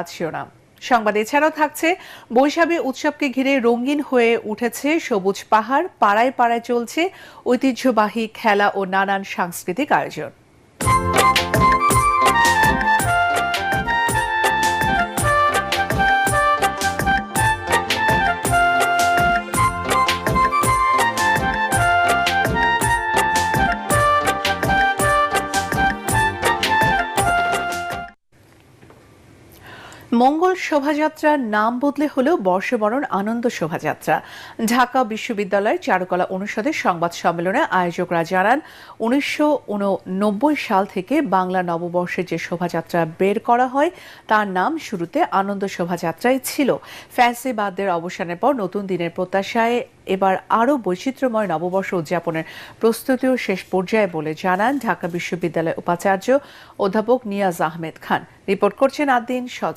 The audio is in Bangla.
শিরোনাম সংবাদ এছাড়াও থাকছে বৈশাখী উৎসবকে ঘিরে রঙিন হয়ে উঠেছে সবুজ পাহাড়, পাড়ায় পাড়ায় চলছে ঐতিহ্যবাহী খেলা ও নানান সাংস্কৃতিক আয়োজন। মঙ্গল শোভাযাত্রার নাম বদলে হলেও বর্ষবরণ আনন্দ শোভাযাত্রা। ঢাকা বিশ্ববিদ্যালয়ের চারুকলা অনুষদের সংবাদ সম্মেলনে আয়োজকরা জানান, 1989 সাল থেকে বাংলা নববর্ষের যে শোভাযাত্রা বের করা হয় তার নাম শুরুতে আনন্দ শোভাযাত্রাই ছিল। ফ্যান্সিবাদদের অবসানের পর নতুন দিনের প্রত্যাশায় এবার আরও বৈচিত্র্যময় নববর্ষ উদযাপনের প্রস্তুতিও শেষ পর্যায়ে বলে জানান ঢাকা বিশ্ববিদ্যালয়ের উপাচার্য অধ্যাপক নিয়াজ আহমেদ খান। রিপোর্ট করছেন আদ্দিন।